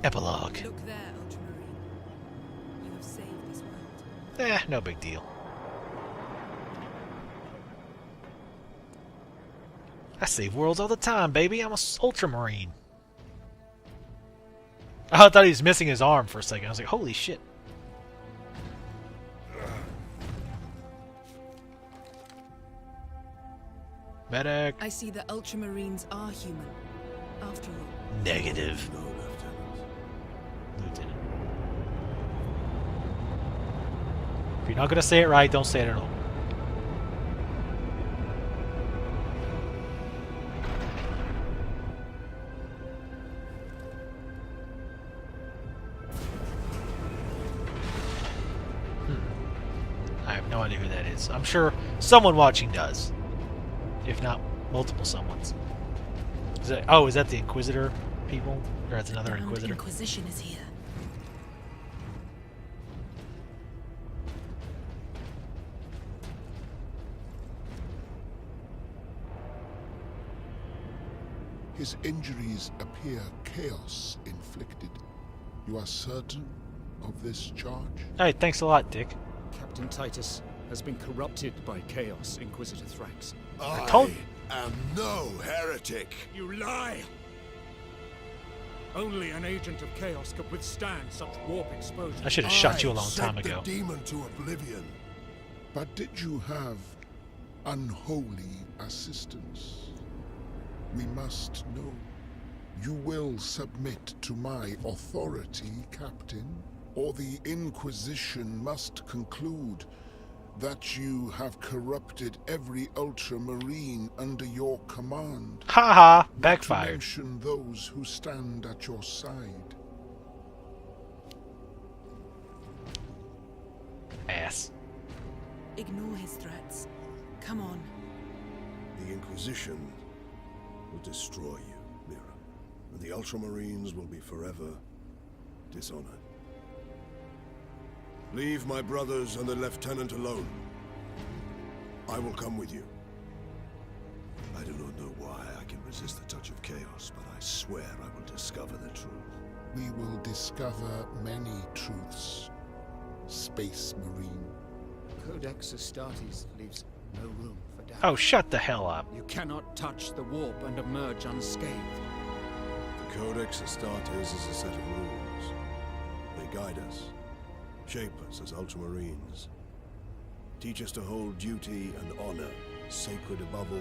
Epilogue. Look there, Ultramarine. You have saved this world. No big deal. I save worlds all the time, baby. I'm a Ultramarine. Oh, I thought he was missing his arm for a second. I was like, holy shit. Medic. I see the Ultramarines are human, after all. Negative. No, Lieutenant. Lieutenant. If you're not going to say it right, don't say it at all. I have no idea who that is. I'm sure someone watching does. If not, multiple someones. Is that the Inquisitor people? Or that's another Inquisitor? Inquisition is here. His injuries appear chaos inflicted. You are certain of this charge? Hey, thanks a lot, Dick. Captain Titus has been corrupted by chaos, Inquisitor Thrax. I told- am no heretic. You lie! Only an agent of chaos could withstand such warp exposure. I should have shot you a long sent time ago. the demon to oblivion. But did you have unholy assistance? We must know. You will submit to my authority, Captain, or the Inquisition must conclude that you have corrupted every Ultramarine under your command. Haha, To backfired. mention those who stand at your side. Ass. Ignore his threats. Come on. The Inquisition will destroy you, Mira, and the Ultramarines will be forever dishonored. Leave my brothers and the Lieutenant alone. I will come with you. I do not know why I can resist the touch of chaos, but I swear I will discover the truth. We will discover many truths, Space Marine. Codex Astartes leaves no room for doubt. Oh, shut the hell up. You cannot touch the warp and emerge unscathed. The Codex Astartes is a set of rules. They guide us, shape us as Ultramarines, teach us to hold duty and honor sacred above all.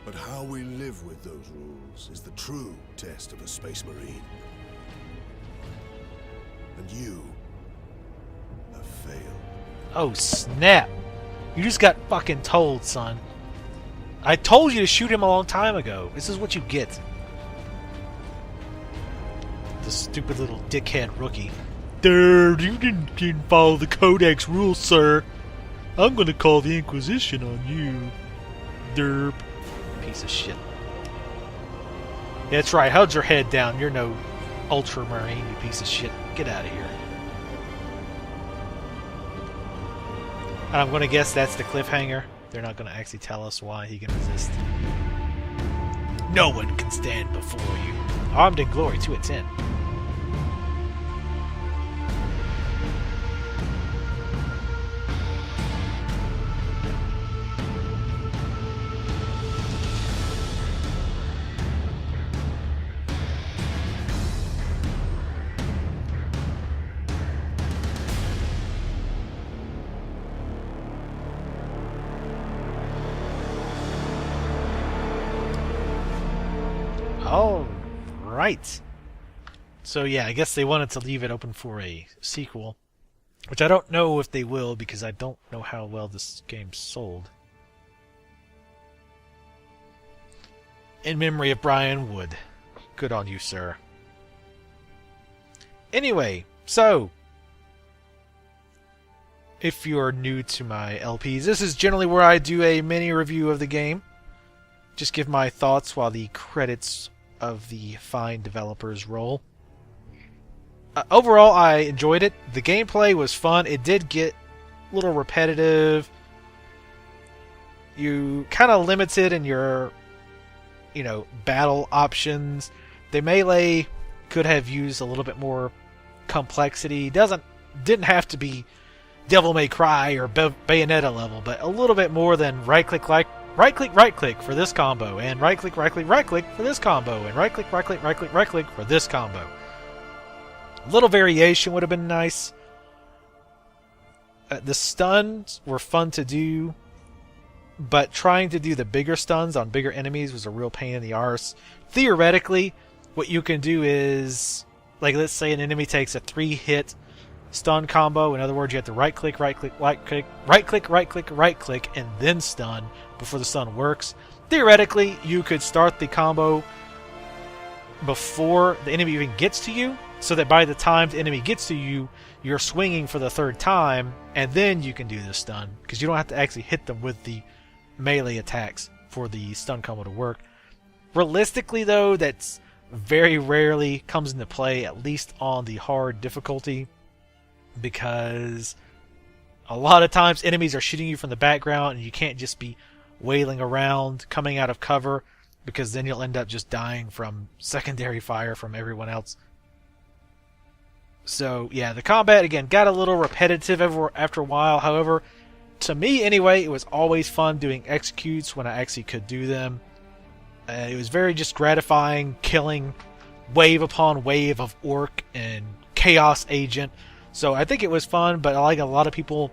But how we live with those rules is the true test of a Space Marine. And you have failed. Oh, snap. You just got fucking told, son. I told you to shoot him a long time ago. This is what you get. The stupid little dickhead rookie. Dude, you didn't follow the Codex rules, sir. I'm gonna call the Inquisition on you. Derp. Piece of shit. Yeah, that's right. Hold your head down. You're no Ultramarine, you piece of shit. Get out of here. And I'm gonna guess that's the cliffhanger. They're not gonna actually tell us why he can resist. No one can stand before you. Armed in glory, 2 at 10. All right. So yeah, I guess they wanted to leave it open for a sequel, which I don't know if they will because I don't know how well this game sold. In memory of Brian Wood. Good on you, sir. Anyway, so if you're new to my LPs, this is generally where I do a mini review of the game. Just give my thoughts while the credits of the fine developers roll. Overall, I enjoyed it. The gameplay was fun. It did get a little repetitive. You kind of limited in your, battle options. The melee could have used a little bit more complexity. Didn't have to be Devil May Cry or Bayonetta level, but a little bit more than right click for this combo, and right click for this combo, and right click for this combo. A little variation would have been nice. The stuns were fun to do, but trying to do the bigger stuns on bigger enemies was a real pain in the arse. Theoretically, what you can do is, like, let's say an enemy takes a 3-hit stun combo. In other words, you have to right click, and then stun before the stun works. Theoretically, you could start the combo before the enemy even gets to you, so that by the time the enemy gets to you, you're swinging for the 3rd time, and then you can do the stun, because you don't have to actually hit them with the melee attacks for the stun combo to work. Realistically, though, that's very rarely comes into play, at least on the hard difficulty, because a lot of times enemies are shooting you from the background, and you can't just be wailing around coming out of cover, because then you'll end up just dying from secondary fire from everyone else. So yeah, the combat again got a little repetitive after a while. However, to me anyway, it was always fun doing executes when I actually could do them. It was very just gratifying killing wave upon wave of Orc and Chaos Agent. So I think it was fun, but like a lot of people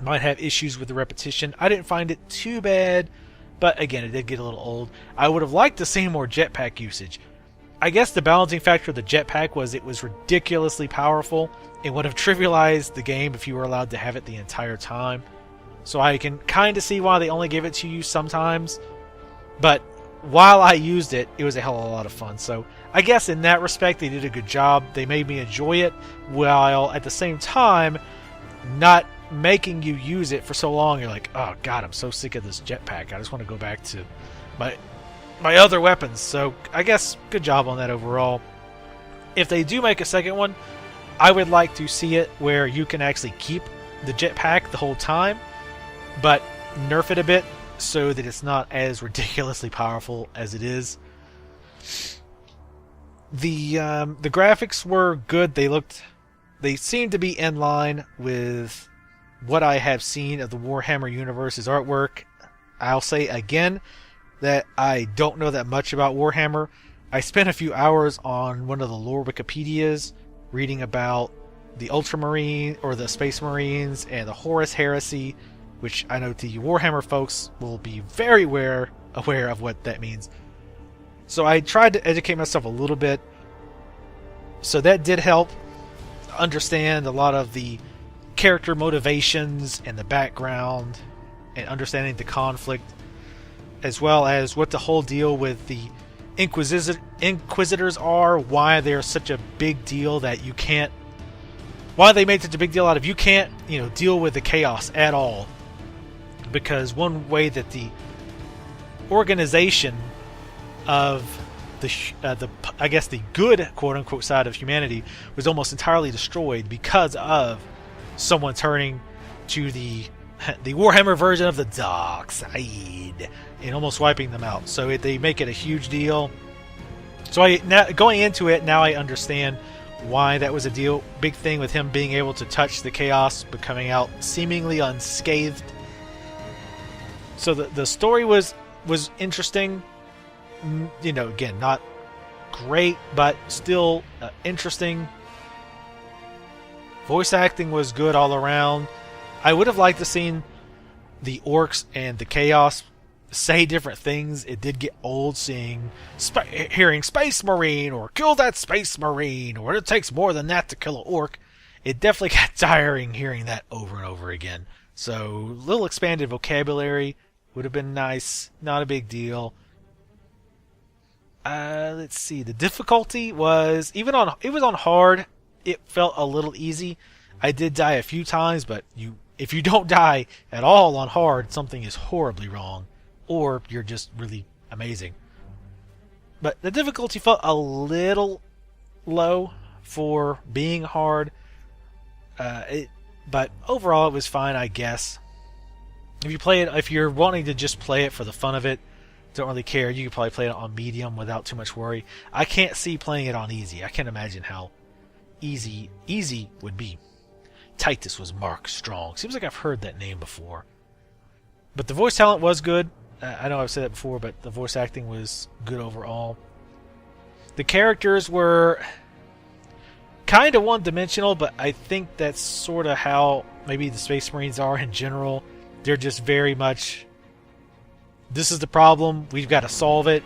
might have issues with the repetition. I didn't find it too bad, but again, it did get a little old. I would have liked to see more jetpack usage. I guess the balancing factor of the jetpack was it was ridiculously powerful. It would have trivialized the game if you were allowed to have it the entire time. So I can kind of see why they only give it to you sometimes. But while I used it, it was a hell of a lot of fun. So I guess in that respect, they did a good job. They made me enjoy it, while at the same time not making you use it for so long. You're like, oh god, I'm so sick of this jetpack. I just want to go back to my other weapons. So I guess good job on that overall. If they do make a second one, I would like to see it where you can actually keep the jetpack the whole time, but nerf it a bit so that it's not as ridiculously powerful as it is. The graphics were good. They seemed to be in line with what I have seen of the Warhammer universe's artwork. I'll say again that I don't know that much about Warhammer. I spent a few hours on one of the lore Wikipedias reading about the Ultramarine or the Space Marines and the Horus Heresy, which I know the Warhammer folks will be very aware of what that means. So I tried to educate myself a little bit. So that did help understand a lot of the character motivations and the background and understanding the conflict, as well as what the whole deal with the Inquisitors are, why they're such a big deal that you can't, why they made such a big deal out of you can't, deal with the chaos at all. Because one way that the organization of the good quote unquote side of humanity was almost entirely destroyed because of someone turning to the Warhammer version of the dark side and almost wiping them out. So they make it a huge deal. So going into it, now I understand why that was a big thing with him being able to touch the chaos but coming out seemingly unscathed. So the story was interesting. Again, not great, but still interesting. Voice acting was good all around. I would have liked to seen the Orcs and the Chaos say different things. It did get old hearing Space Marine or kill that Space Marine or it takes more than that to kill an Orc. It definitely got tiring hearing that over and over again. So a little expanded vocabulary would have been nice. Not a big deal. Let's see. The difficulty was it was on hard. It felt a little easy. I did die a few times, but if you don't die at all on hard, something is horribly wrong, or you're just really amazing. But the difficulty felt a little low for being hard. But overall, it was fine, I guess. If you're wanting to just play it for the fun of it, don't really care. You could probably play it on medium without too much worry. I can't see playing it on easy. I can't imagine how easy would be. Titus was Mark Strong. Seems like I've heard that name before. But the voice talent was good. I know I've said that before, but the voice acting was good overall. The characters were kind of one-dimensional, but I think that's sort of how maybe the Space Marines are in general. They're just very much, this is the problem, we've got to solve it.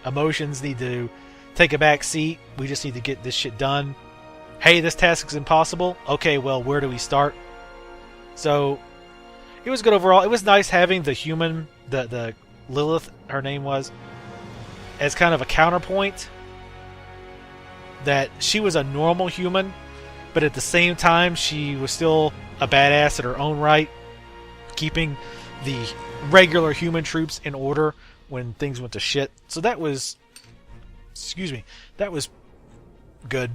Emotions need to take a back seat. We just need to get this shit done. Hey, this task is impossible. Okay, well, where do we start? So, it was good overall. It was nice having the human, the Lilith, her name was, as kind of a counterpoint. That she was a normal human, but at the same time, she was still a badass in her own right, keeping the regular human troops in order when things went to shit. So that was, that was good.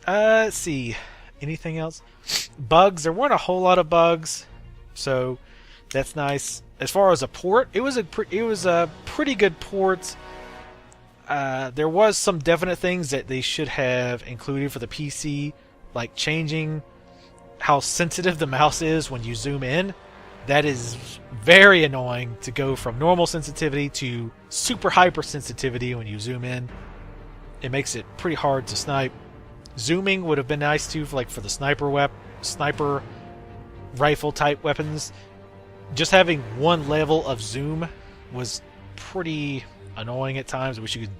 Let's see, anything else? Bugs, there weren't a whole lot of bugs, so that's nice. As far as a port, it was a pretty good port. There was some definite things that they should have included for the PC, like changing how sensitive the mouse is when you zoom in. That is very annoying, to go from normal sensitivity to super hyper sensitivity when you zoom in. It makes it pretty hard to snipe. Zooming would have been nice too, for the sniper rifle type weapons. Just having one level of zoom was pretty annoying at times. I wish you could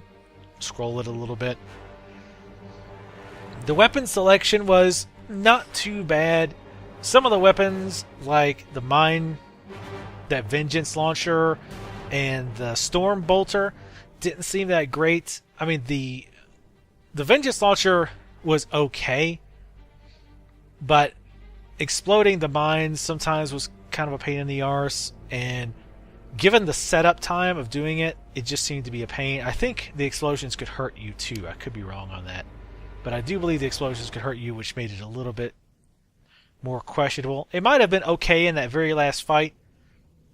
scroll it a little bit. The weapon selection was not too bad. Some of the weapons, like that Vengeance Launcher and the Storm Bolter, didn't seem that great. I mean, the Vengeance Launcher was okay, but exploding the mines sometimes was kind of a pain in the arse, and given the setup time of doing it, it just seemed to be a pain. I think the explosions could hurt you too. I could be wrong on that, but I do believe the explosions could hurt you, which made it a little bit more questionable. It might have been okay in that very last fight.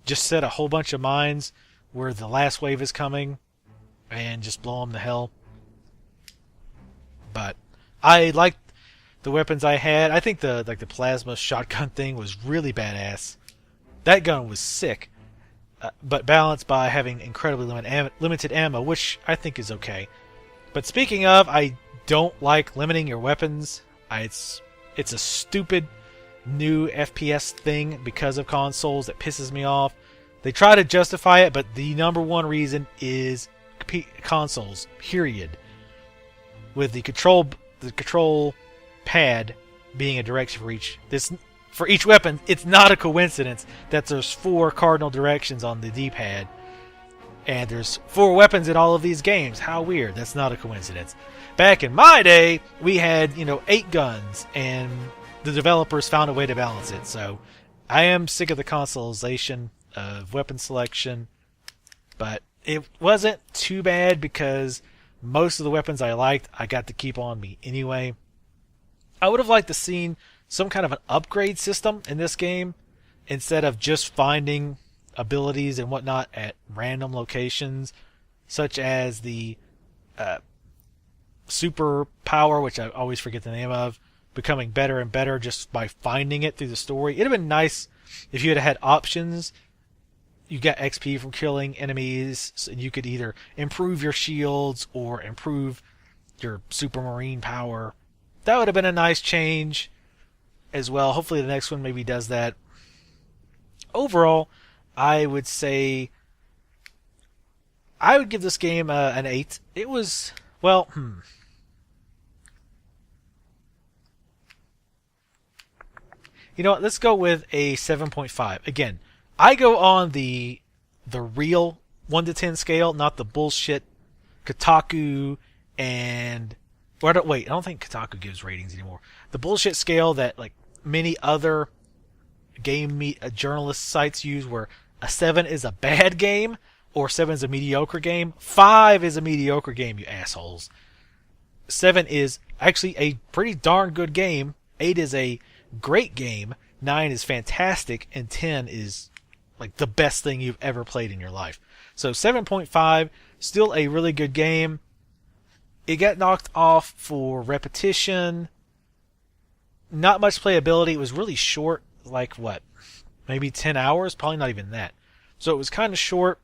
Just set a whole bunch of mines where the last wave is coming and just blow them to hell. But I liked the weapons I had. I think the plasma shotgun thing was really badass. That gun was sick, but balanced by having incredibly limited ammo, which I think is okay. But speaking of, I don't like limiting your weapons. It's a stupid new FPS thing because of consoles that pisses me off. They try to justify it, but the number one reason is consoles, period. With the control pad being a direction for each weapon, it's not a coincidence that there's 4 cardinal directions on the D-pad, and there's 4 weapons in all of these games. How weird. That's not a coincidence. Back in my day, we had 8 guns, and the developers found a way to balance it. So I am sick of the consoleization of weapon selection, but it wasn't too bad because most of the weapons I liked, I got to keep on me anyway. I would have liked to seen some kind of an upgrade system in this game instead of just finding abilities and whatnot at random locations, such as the super power, which I always forget the name of, becoming better and better just by finding it through the story. It'd have been nice if you had options. You got XP from killing enemies, so you could either improve your shields or improve your super marine power. That would have been a nice change as well. Hopefully the next one maybe does that. Overall, I would say I would give this game an 8. It was, well, You know what? Let's go with a 7.5. Again, I go on the real 1 to 10 scale, not the bullshit Kotaku and... Wait, I don't think Kotaku gives ratings anymore. The bullshit scale that many other game journalist sites use, where a 7 is a bad game or 7 is a mediocre game. 5 is a mediocre game, you assholes. 7 is actually a pretty darn good game. 8 is a great game. 9 is fantastic, and 10 is the best thing you've ever played in your life. So 7.5, still a really good game. It got knocked off for repetition. Not much playability. It was really short, like what? Maybe 10 hours? Probably not even that. So it was kind of short,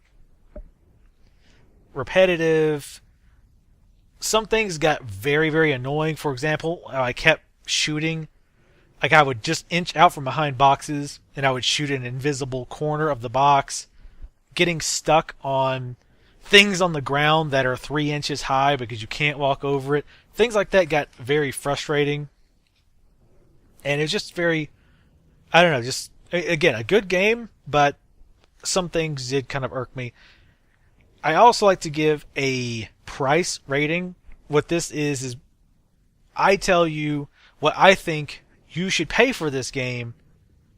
repetitive. Some things got very, very annoying. For example, I kept shooting. Like, I would just inch out from behind boxes, and I would shoot an invisible corner of the box. Getting stuck on things on the ground that are 3 inches high because you can't walk over it. Things like that got very frustrating. And it was just very, I don't know, just, again, a good game, but some things did kind of irk me. I also like to give a price rating. What this is I tell you what I think you should pay for this game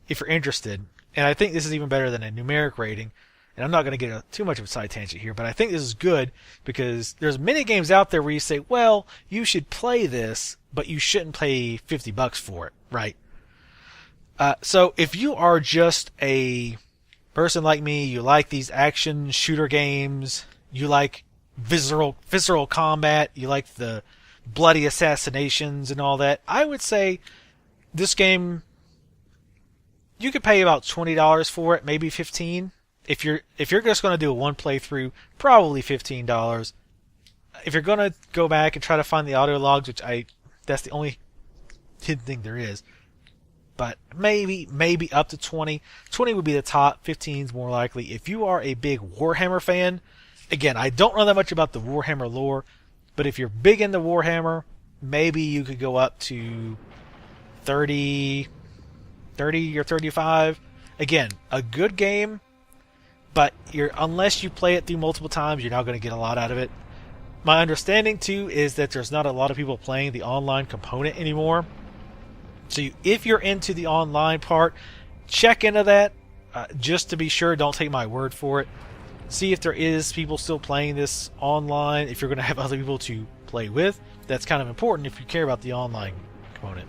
if you're interested. And I think this is even better than a numeric rating. And I'm not going to get too much of a side tangent here, but I think this is good because there's many games out there where you say, well, you should play this, but you shouldn't pay $50 for it, right? So if you are just a person like me, you like these action shooter games, you like visceral combat, you like the bloody assassinations and all that, I would say this game, you could pay about $20 for it, maybe $15. If you're just going to do a one playthrough, probably $15. If you're going to go back and try to find the audio logs, that's the only hidden thing there is. But maybe up to 20. 20 would be the top. 15 is more likely. If you are a big Warhammer fan, again, I don't know that much about the Warhammer lore, but if you're big into Warhammer, maybe you could go up to 30 or 35. Again, a good game. But unless you play it through multiple times, you're not going to get a lot out of it. My understanding, too, is that there's not a lot of people playing the online component anymore. So if you're into the online part, check into that. Just to be sure, don't take my word for it. See if there is people still playing this online. If you're going to have other people to play with, that's kind of important if you care about the online component.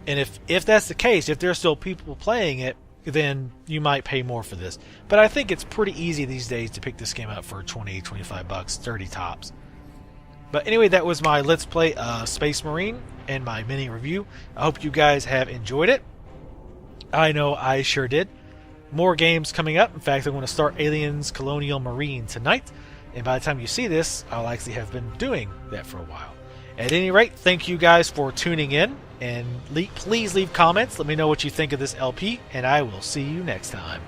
And if that's the case, if there's still people playing it, then you might pay more for this. But I think it's pretty easy these days to pick this game up for $20, $25, 30 tops. But anyway, that was my Let's Play Space Marine and my mini review. I hope you guys have enjoyed it. I know I sure did. More games coming up. In fact, I'm going to start Aliens Colonial Marine tonight. And by the time you see this, I'll actually have been doing that for a while. At any rate, thank you guys for tuning in. And please leave comments. Let me know what you think of this LP. And I will see you next time.